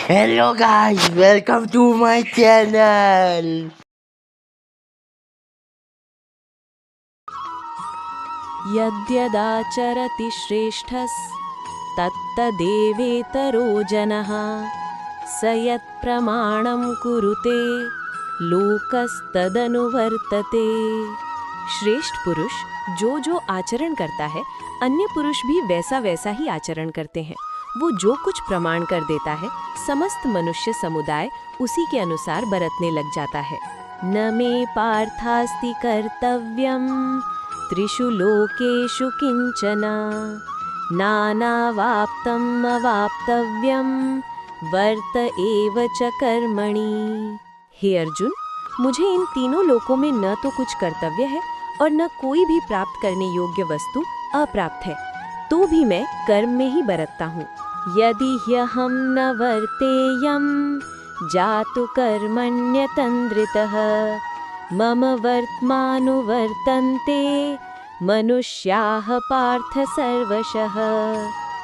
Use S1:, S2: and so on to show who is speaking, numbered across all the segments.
S1: Hello guys, welcome to my channel.
S2: यद्यदाचरति श्रेष्ठस्तत्तदेवेतरो जनः स यत्प्रमाणं कुरुते लोकस्तदनुवर्तते। श्रेष्ठ पुरुष जो आचरण करता है, अन्य पुरुष भी वैसा वैसा ही आचरण करते हैं। वो जो कुछ प्रमाण कर देता है, समस्त मनुष्य समुदाय उसी के अनुसार बरतने लग जाता है। न मे पार्थास्ति कर्तव्यम त्रिषु लोकेषु किंचन नानावाप्तम् अवाप्तव्यम वर्त एव च कर्मणि। हे अर्जुन, मुझे इन तीनों लोकों में न तो कुछ कर्तव्य है और न कोई भी प्राप्त करने योग्य वस्तु अप्राप्त है, तो भी मैं कर्म में ही बरतता हूँ। यदि ह्यहं न वर्तेयं जातु कर्मण्यतन्द्रितः मम वर्त्मानुवर्तन्ते मनुष्याः पार्थ सर्वशः।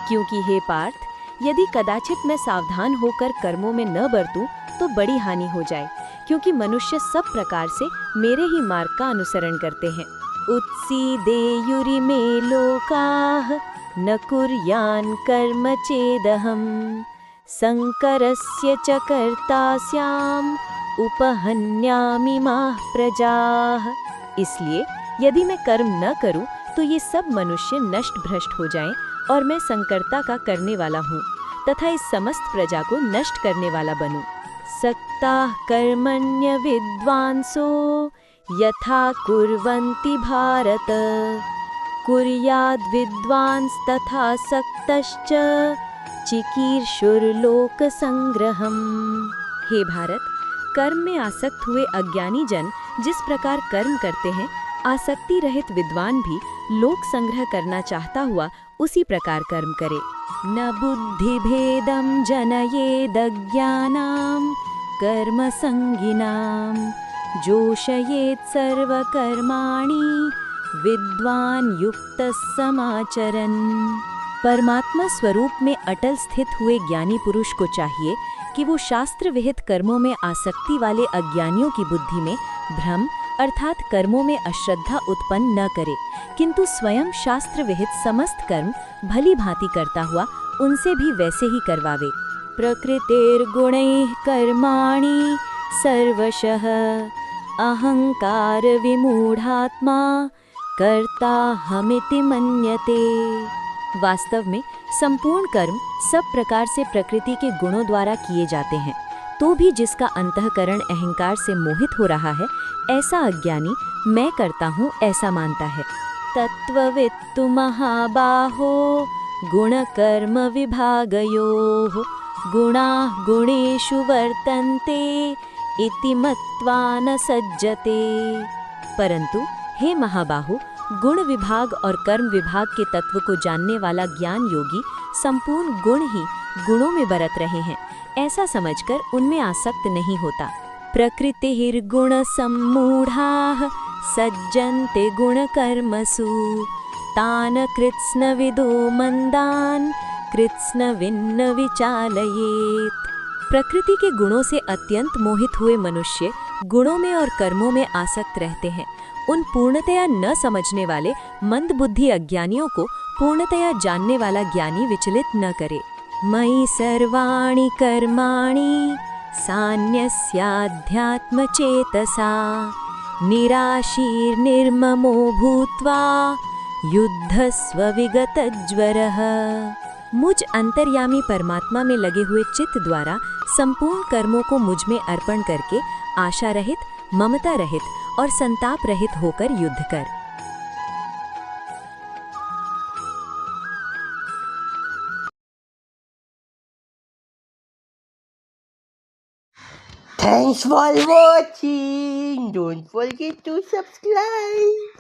S2: क्योंकि हे पार्थ, यदि कदाचित मैं सावधान होकर कर्मों में न बरतूं तो बड़ी हानि हो जाए, क्योंकि मनुष्य सब प्रकार से मेरे ही मार्ग का अनुसरण करते हैं। उत्सीदेयुरिमे लोकाः न कुर्यान् कर्म चेदहम् संकरस्य च कर्ता स्याम् उपहन्यामि माः प्रजाः। इसलिए यदि मैं कर्म न करूं तो ये सब मनुष्य नष्ट भ्रष्ट हो जाएं और मैं संकर्ता का करने वाला हूँ तथा इस समस्त प्रजा को नष्ट करने वाला बनूं। सक्ताः कर्मण्य विद्वांसो यथा कुर्वन्ति भारत कुर्याद् विद्वांस तथा सक्तश्च चिकीर्षुर्लोक संग्रहम्। हे भारत, कर्म में आसक्त हुए अज्ञानी जन जिस प्रकार कर्म करते हैं, आसक्ति रहित विद्वान भी लोक संग्रह करना चाहता हुआ उसी प्रकार कर्म करे। न बुद्धिभेदं जनयेदज्ञानां कर्म संगिनां जोषयेत् सर्वकर्माणि विद्वान युक्तः समाचरन्। परमात्मा स्वरूप में अटल स्थित हुए ज्ञानी पुरुष को चाहिए कि वो शास्त्र विहित कर्मों में आसक्ति वाले अज्ञानियों की बुद्धि में भ्रम अर्थात कर्मों में अश्रद्धा उत्पन्न न करे, किंतु स्वयं शास्त्र विहित समस्त कर्म भली भांति करता हुआ उनसे भी वैसे ही करवावे। प्रकृतिर्गुणैः कर्माणि सर्वशः अहंकार विमूढ़ात्मा कर्ताहमिति मन्यते। वास्तव में संपूर्ण कर्म सब प्रकार से प्रकृति के गुणों द्वारा किए जाते हैं, तो भी जिसका अंतःकरण अहंकार से मोहित हो रहा है, ऐसा अज्ञानी मैं करता हूँ ऐसा मानता है। तत्त्ववित्तु महाबाहो गुणकर्म विभागयोः गुणाः गुणेषु वर्तन्ते इति मत्वा न सज्जते। परंतु हे महाबाहु, गुण विभाग और कर्म विभाग के तत्व को जानने वाला ज्ञान योगी संपूर्ण गुण ही गुणों में बरत रहे हैं, ऐसा समझकर उनमें आसक्त नहीं होता। प्रकृतिर्गुण सम्मूढ़ाः सज्जन्ते गुण कर्मसु तान् कृत्स्नविदो मंदान् कृत्स्नविन्न विचालयेत्। प्रकृति के गुणों से अत्यंत मोहित हुए मनुष्य गुणों में और कर्मों में आसक्त रहते हैं। उन पूर्णतया न समझने वाले मंद बुद्धि अज्ञानियों को पूर्णतया जानने वाला ज्ञानी विचलित न करे। मयि सर्वाणि कर्माणि सान्यस्याध्यात्मचेतसा निराशीर्निर्ममो भूत्वा युद्धस्व विगतज्वरः। मुझ अंतर्यामी परमात्मा में लगे हुए चित्त द्वारा संपूर्ण कर्मों को मुझ में अर्पण करके आशा रहित, ममता रहित और संताप रहित होकर युद्ध कर।
S1: Thanks for watching. Don't forget to subscribe.